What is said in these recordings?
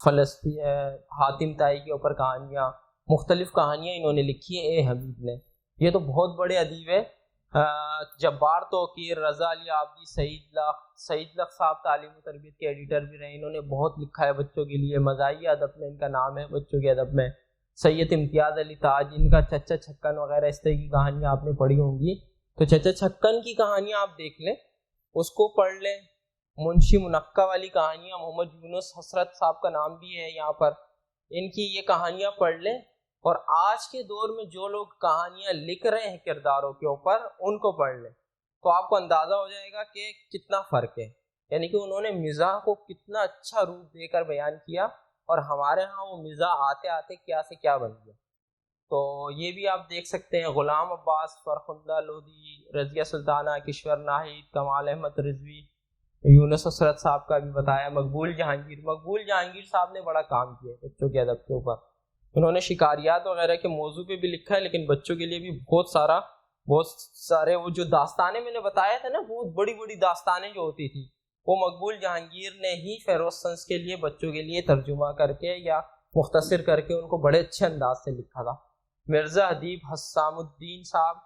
حاتم طائی کے اوپر کہانیاں، مختلف کہانیاں انہوں نے لکھی ہیں اے حبیب نے. یہ تو بہت بڑے ادیب ہیں. جبار توقیر، رضا علی عابدی، سعید لق صاحب تعلیم و تربیت کے ایڈیٹر بھی رہے. انہوں نے بہت لکھا ہے بچوں کے لیے. مزاحیہ ادب میں ان کا نام ہے بچوں کے ادب میں. سید امتیاز علی تاج، ان کا چچا چھکن وغیرہ اس طرح کی کہانیاں آپ نے پڑھی ہوں گی. تو چچا چھکن کی کہانیاں آپ دیکھ لیں، اس کو پڑھ لیں. منشی منقع والی کہانیاں، محمد یونس حسرت صاحب کا نام بھی ہے یہاں پر، ان کی یہ کہانیاں پڑھ لیں. اور آج کے دور میں جو لوگ کہانیاں لکھ رہے ہیں کرداروں کے اوپر، ان کو پڑھ لیں تو آپ کو اندازہ ہو جائے گا کہ کتنا فرق ہے. یعنی کہ انہوں نے مزاح کو کتنا اچھا روپ دے کر بیان کیا، اور ہمارے ہاں وہ مزاح آتے آتے کیا سے کیا بن گیا. تو یہ بھی آپ دیکھ سکتے ہیں. غلام عباس، فرخندہ لودھی، رضیہ سلطانہ، کشور ناہید، کمال احمد رضوی، یونس حسرت صاحب کا بھی بتایا. مقبول جہانگیر صاحب نے بڑا کام کیا ہے بچوں کے ادب کے اوپر. انہوں نے شکاریات وغیرہ کے موضوع پہ بھی لکھا ہے، لیکن بچوں کے لیے بھی بہت سارے وہ جو داستانیں میں نے بتایا تھا نا، بہت بڑی بڑی داستانیں جو ہوتی تھی، وہ مقبول جہانگیر نے ہی فیروز سنس کے لیے بچوں کے لیے ترجمہ کر کے یا مختصر کر کے ان کو بڑے اچھے انداز سے لکھا تھا. مرزا ادیب حسام الدین صاحب،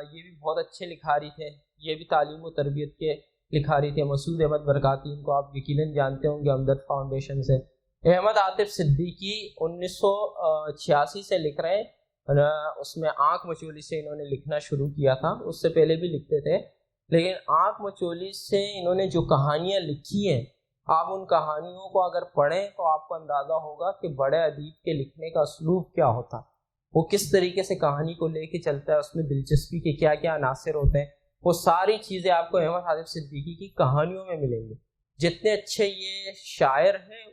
یہ بھی بہت اچھے لکھاری تھے. یہ بھی تعلیم و تربیت کے لکھاری تھے. مسعود احمد برکاتی، ان کو آپ یقیناً جانتے ہوں گے ہمدرد فاؤنڈیشن سے. احمد عاطف صدیقی 1986 سے لکھ رہے ہیں. اس میں آنکھ مچولی سے انہوں نے لکھنا شروع کیا تھا. اس سے پہلے بھی لکھتے تھے، لیکن آنکھ مچولی سے انہوں نے جو کہانیاں لکھی ہیں، آپ ان کہانیوں کو اگر پڑھیں تو آپ کو اندازہ ہوگا کہ بڑے ادیب کے لکھنے کا اسلوب کیا ہوتا، وہ کس طریقے سے کہانی کو لے کے چلتا ہے، اس میں دلچسپی کے کیا کیا عناصر ہوتے ہیں. وہ ساری چیزیں آپ کو احمد عاطف صدیقی کی کہانیوں میں ملیں گی. جتنے اچھے یہ شاعر ہیں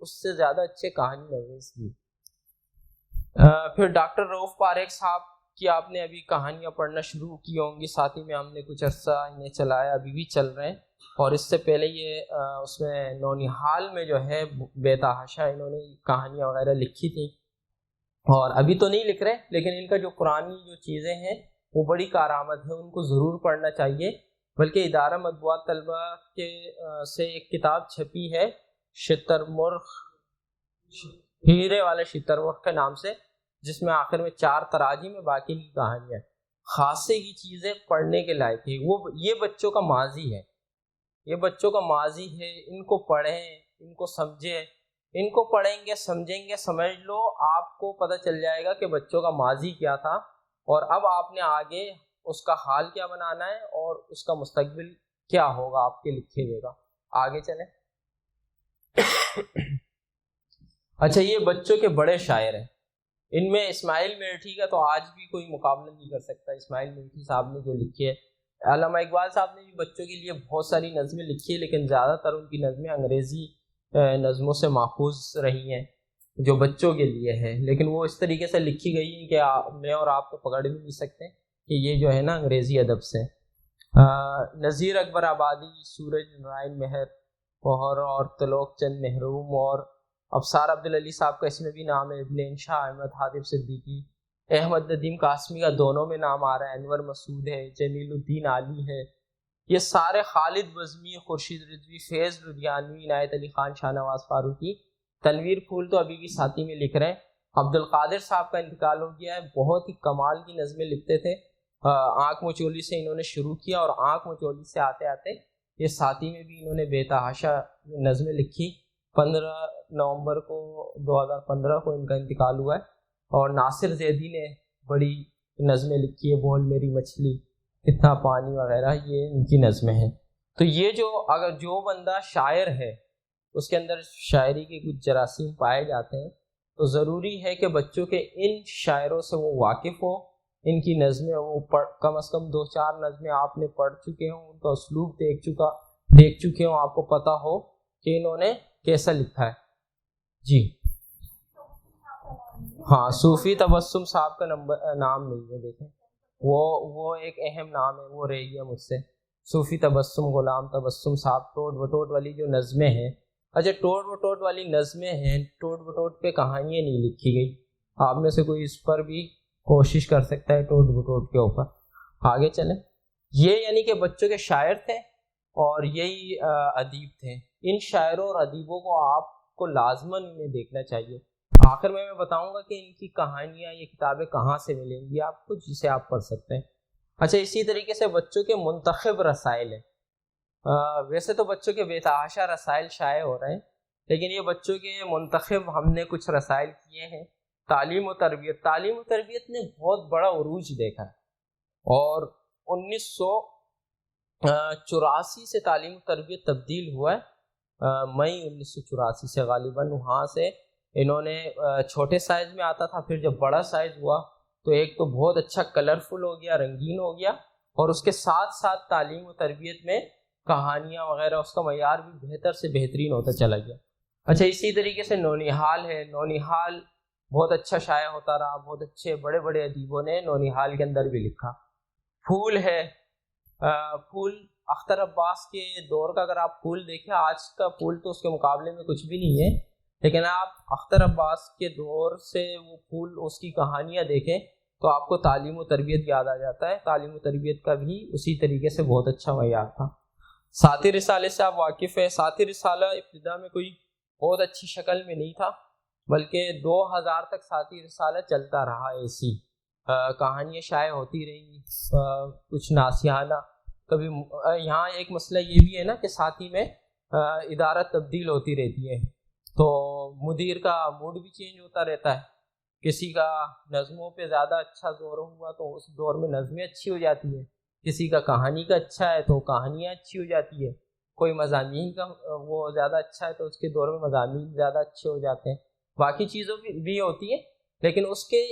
اس سے زیادہ اچھے کہانی نویس بھی. پھر ڈاکٹر رؤف پاریکھ صاحب کی آپ نے ابھی کہانیاں پڑھنا شروع کی ہوں گی. ساتھ ہی میں ہم نے کچھ عرصہ انہیں چلایا، ابھی بھی چل رہے ہیں. اور اس سے پہلے یہ اس میں نونیحال میں جو ہے بے تحاشا انہوں نے کہانیاں وغیرہ لکھی تھی، اور ابھی تو نہیں لکھ رہے، لیکن ان کا جو پرانی جو چیزیں ہیں وہ بڑی کارآمد ہے، ان کو ضرور پڑھنا چاہیے. بلکہ ادارہ مطبوعات طلبہ کے سے ایک کتاب چھپی ہے شتر مرغ، ہیرے والے شتر مرغ کے نام سے، جس میں آخر میں 4 تراجم میں باقی کی کہانیاں. خاصے کی چیزیں پڑھنے کے لائق ہے. یہ بچوں کا ماضی ہے، یہ بچوں کا ماضی ہے. ان کو پڑھیں، ان کو سمجھیں. ان کو پڑھیں گے، سمجھیں گے، سمجھ لو آپ کو پتہ چل جائے گا کہ بچوں کا ماضی کیا تھا، اور اب آپ نے آگے اس کا حال کیا بنانا ہے، اور اس کا مستقبل کیا ہوگا آپ کے لکھے ہوئے کا. آگے چلیں. اچھا، یہ بچوں کے بڑے شاعر ہیں. ان میں اسماعیل میرٹھی کا تو آج بھی کوئی مقابلہ نہیں کر سکتا. اسماعیل میرٹھی صاحب نے جو لکھی ہے. علامہ اقبال صاحب نے بھی بچوں کے لیے بہت ساری نظمیں لکھی ہیں، لیکن زیادہ تر ان کی نظمیں انگریزی نظموں سے ماخوذ رہی ہیں جو بچوں کے لیے ہے. لیکن وہ اس طریقے سے لکھی گئی ہیں کہ میں اور آپ کو پکڑ بھی نہیں سکتے کہ یہ جو ہے نا انگریزی ادب سے. نذیر اکبر آبادی، سورج نارائن مہر اور تلوک چند محروم، اور ابصار عبدالعلی صاحب کا اس میں بھی نام ہے. ابن انشا احمد حاتم صدیقی، احمد ندیم قاسمی کا دونوں میں نام آ رہا ہے. انور مسعود ہے، جمیل الدین عالی ہے. یہ سارے، خالد بزمی، خورشید رضوی، فیض لدھیانوی، عنایت علی خان، شاہ نواز فاروقی. تنویر پھول تو ابھی بھی ساتھی میں لکھ رہے ہیں. عبد القادر صاحب کا انتقال ہو گیا ہے. بہت ہی کمال کی نظمیں لکھتے تھے. آنکھ مچولی سے انہوں نے شروع کیا، اور آنکھ مچولی سے آتے آتے یہ ساتھی میں بھی انہوں نے بے تحاشا نظمیں لکھی. 15 نومبر کو 2015 کو ان کا انتقال ہوا ہے. اور ناصر زیدی نے بڑی نظمیں لکھی ہے، بول میری مچھلی، کتنا پانی وغیرہ، یہ ان کی نظمیں ہیں. تو یہ اگر جو بندہ شاعر ہے اس کے اندر شاعری کے کچھ جراثیم پائے جاتے ہیں، تو ضروری ہے کہ بچوں کے ان شاعروں سے وہ واقف ہو. ان کی نظمیں وہ کم از کم 2-4 نظمیں آپ نے پڑھ چکے ہوں، ان کا اسلوب دیکھ چکے ہوں، آپ کو پتہ ہو کہ انہوں نے کیسا لکھا ہے. جی ہاں، صوفی تبسم صاحب کا نام نہیں ہے. دیکھیں وہ ایک اہم نام ہے، وہ رہ گیا مجھ سے. صوفی تبسم، غلام تبسم صاحب. ٹوٹ وٹوٹ والی جو نظمیں ہیں، اچھا ٹوٹ وٹوٹ والی نظمیں ہیں، ٹوٹ وٹوٹ پہ کہانیاں نہیں لکھی گئی. آپ میں سے کوئی اس پر بھی کوشش کر سکتا ہے ٹوٹ وٹوٹ کے اوپر. آگے چلیں. یہ یعنی کہ بچوں کے شاعر تھے اور یہی ادیب تھے. ان شاعروں اور ادیبوں کو آپ کو لازماً انہیں دیکھنا چاہیے. آخر میں بتاؤں گا کہ ان کی کہانیاں یہ کتابیں کہاں سے ملیں گی آپ کو جسے آپ پڑھ سکتے ہیں. اچھا اسی طریقے سے بچوں کے منتخب رسائل ہیں. ویسے تو بچوں کے بے تحاشا رسائل شائع ہو رہے ہیں، لیکن یہ بچوں کے منتخب ہم نے کچھ رسائل کیے ہیں. تعلیم و تربیت نے بہت بڑا عروج دیکھا ہے، اور 1984 سے تعلیم و تربیت تبدیل ہوا ہے. مئی 1984 سے غالباً وہاں سے انہوں نے چھوٹے سائز میں آتا تھا، پھر جب بڑا سائز ہوا تو ایک تو بہت اچھا کلرفل ہو گیا، رنگین ہو گیا، اور اس کے ساتھ ساتھ تعلیم و تربیت میں کہانیاں وغیرہ اس کا معیار بھی بہتر سے بہترین ہوتا چلا گیا. اچھا اسی طریقے سے نونیحال ہے. نونیحال بہت اچھا شائع ہوتا رہا، بہت اچھے بڑے بڑے ادیبوں نے نونیحال کے اندر بھی لکھا. پھول ہے. پھول اختر عباس کے دور کا اگر آپ پھول دیکھیں، آج کا پھول تو اس کے مقابلے میں کچھ بھی نہیں ہے، لیکن آپ اختر عباس کے دور سے وہ پھول اس کی کہانیاں دیکھیں تو آپ کو تعلیم و تربیت یاد آ جاتا ہے. تعلیم و تربیت کا بھی اسی طریقے سے بہت اچھا معیار تھا. ساتی رسالے سے آپ واقف ہیں. ساتی رسالہ ابتدا میں کوئی بہت اچھی شکل میں نہیں تھا، بلکہ 2000 تک ساتی رسالہ چلتا رہا. ایسی کہانیاں شائع ہوتی رہی، کچھ ناسیانہ. کبھی یہاں ایک مسئلہ یہ بھی ہے نا کہ ساتھی میں ادارہ تبدیل ہوتی رہتی ہے، تو مدیر کا موڈ بھی چینج ہوتا رہتا ہے. کسی کا نظموں پہ زیادہ اچھا زور ہوا تو اس دور میں نظمیں اچھی ہو جاتی ہیں، کسی کا کہانی کا اچھا ہے تو کہانیاں اچھی ہو جاتی ہے، کوئی مضامین کا وہ زیادہ اچھا ہے تو اس کے دور میں مضامین زیادہ اچھے ہو جاتے ہیں. باقی چیزوں بھی ہوتی ہیں، لیکن اس کے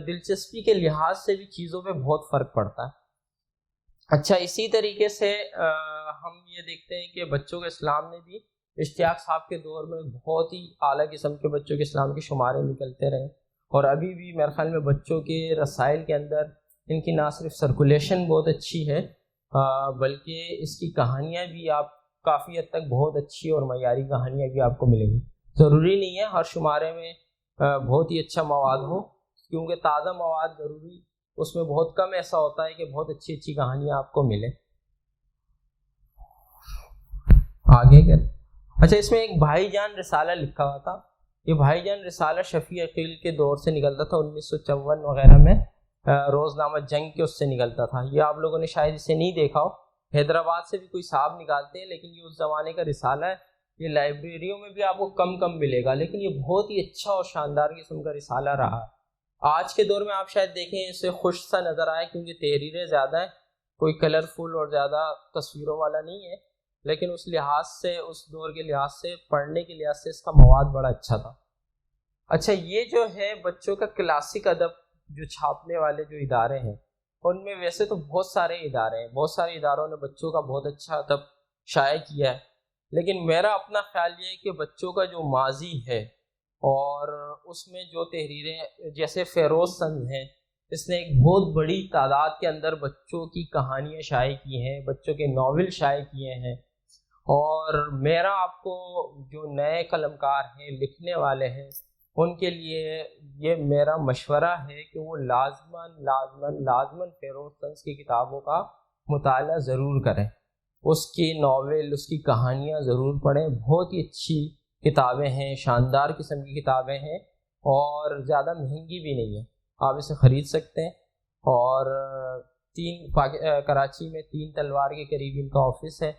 دلچسپی کے لحاظ سے بھی چیزوں پہ بہت فرق پڑتا ہے. اچھا اسی طریقے سے ہم یہ دیکھتے ہیں کہ بچوں کے اسلام نے بھی اشتیاق صاحب کے دور میں بہت ہی اعلیٰ قسم کے بچوں کے اسلام کے شمارے نکلتے رہے، اور ابھی بھی میرے خیال میں بچوں کے رسائل کے اندر ان کی نہ صرف سرکولیشن بہت اچھی ہے، بلکہ اس کی کہانیاں بھی آپ کافی حد تک بہت اچھی اور معیاری کہانیاں بھی آپ کو ملیں گی. ضروری نہیں ہے ہر شمارے میں بہت ہی اچھا مواد ہو، کیونکہ تازہ مواد ضروری اس میں بہت کم ایسا ہوتا ہے کہ بہت اچھی اچھی کہانیاں آپ کو ملے. آگے کریں. اچھا اس میں ایک بھائی جان رسالہ لکھا ہوا تھا. یہ بھائی جان رسالہ شفیع عقیل کے دور سے نکلتا تھا، 1954 وغیرہ میں روزنامہ جنگ کے اس سے نکلتا تھا. یہ آپ لوگوں نے شاید اسے نہیں دیکھا ہو، حیدرآباد سے بھی کوئی صاحب نکالتے ہیں، لیکن یہ اس زمانے کا رسالہ ہے. یہ لائبریریوں میں بھی آپ کو کم ملے گا، لیکن یہ بہت ہی اچھا اور شاندار قسم کا رسالہ رہا. آج کے دور میں آپ شاید دیکھیں اسے خوش سا نظر آئے کیونکہ تحریریں زیادہ ہیں، کوئی کلرفل اور زیادہ تصویروں والا نہیں ہے، لیکن اس لحاظ سے اس دور کے لحاظ سے پڑھنے کے لحاظ سے اس کا مواد بڑا اچھا تھا. اچھا یہ جو ہے بچوں کا کلاسک ادب جو چھاپنے والے جو ادارے ہیں، ان میں ویسے تو بہت سارے ادارے ہیں، بہت سارے اداروں نے بچوں کا بہت اچھا ادب شائع کیا ہے، لیکن میرا اپنا خیال یہ ہے کہ بچوں کا جو ماضی ہے اور اس میں جو تحریریں جیسے فیروز سند ہیں، اس نے ایک بہت بڑی تعداد کے اندر بچوں کی کہانیاں شائع کی ہیں، بچوں کے ناول شائع کیے ہیں. اور میرا آپ کو جو نئے قلمکار ہیں، لکھنے والے ہیں، ان کے لیے یہ میرا مشورہ ہے کہ وہ لازماً فیروز سند کی کتابوں کا مطالعہ ضرور کریں. اس کی ناول، اس کی کہانیاں ضرور پڑھیں. بہت ہی اچھی کتابیں ہیں، شاندار قسم کی کتابیں ہیں، اور زیادہ مہنگی بھی نہیں ہیں، آپ اسے خرید سکتے ہیں. اور کراچی میں 3 تلوار کے قریب ان کا آفس ہے،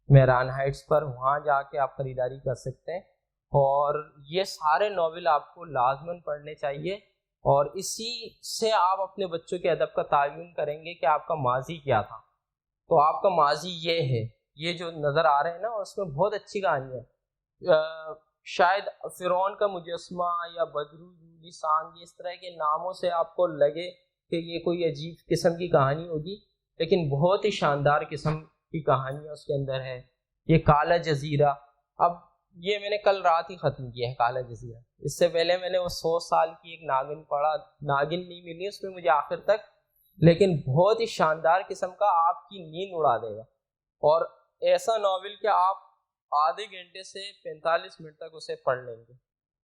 مہران ہائٹس پر، وہاں جا کے آپ خریداری کر سکتے ہیں. اور یہ سارے ناول آپ کو لازماً پڑھنے چاہیے، اور اسی سے آپ اپنے بچوں کے ادب کا تعین کریں گے کہ آپ کا ماضی کیا تھا. تو آپ کا ماضی یہ ہے، یہ جو نظر آ رہے ہیں نا، اس میں بہت اچھی کہانی ہے. شاید فرعون کا مجسمہ یا بدرو جولی سانگ، اس طرح کے ناموں سے آپ کو لگے کہ یہ کوئی عجیب قسم کی کہانی ہوگی، لیکن بہت ہی شاندار قسم کی کہانی اس کے اندر ہے. یہ کالا جزیرہ، اب یہ میں نے کل رات ہی ختم کیا ہے کالا جزیرہ. اس سے پہلے میں نے وہ 100 سال کی ایک ناگن پڑھا، ناگن نہیں ملی اس میں مجھے آخر تک، لیکن بہت ہی شاندار قسم کا، آپ کی نیند اڑا دے گا. اور ایسا ناول کہ آپ آدھے گھنٹے سے 45 منٹ تک اسے پڑھ لیں گے،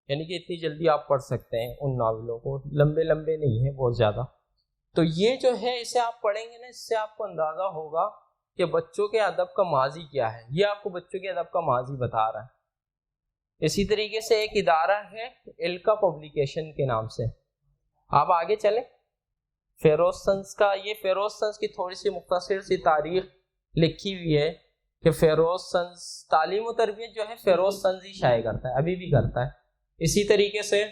یعنی کہ اتنی جلدی آپ پڑھ سکتے ہیں ان ناولوں کو، لمبے نہیں ہیں بہت زیادہ. تو یہ جو ہے اسے آپ پڑھیں گے نا، اس سے آپ کو اندازہ ہوگا کہ بچوں کے ادب کا ماضی کیا ہے. یہ آپ کو بچوں کے ادب کا ماضی بتا رہا ہے. اسی طریقے سے ایک ادارہ ہے الکا پبلیکیشن کے نام سے. آپ آگے چلیں. فیروز سنز کا، یہ فیروز سنز کی تھوڑی سی مختصر سی تاریخ لکھی ہوئی ہے کہ فیروز سنز تعلیم و تربیت جو ہے فیروز سنز ہی شائع کرتا ہے، ابھی بھی کرتا ہے. اسی طریقے سے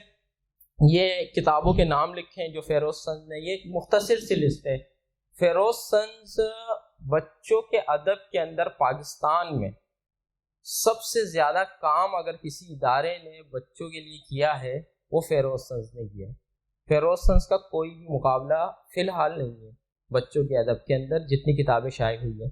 یہ کتابوں کے نام لکھے ہیں جو فیروز سنز نے، یہ ایک مختصر سی لسٹ ہے. فیروز سنز بچوں کے ادب کے اندر پاکستان میں سب سے زیادہ کام اگر کسی ادارے نے بچوں کے لیے کیا ہے وہ فیروز سنز نے کیا ہے. فیروز سنز کا کوئی بھی مقابلہ فی الحال نہیں ہے بچوں کے ادب کے اندر، جتنی کتابیں شائع ہوئی ہیں.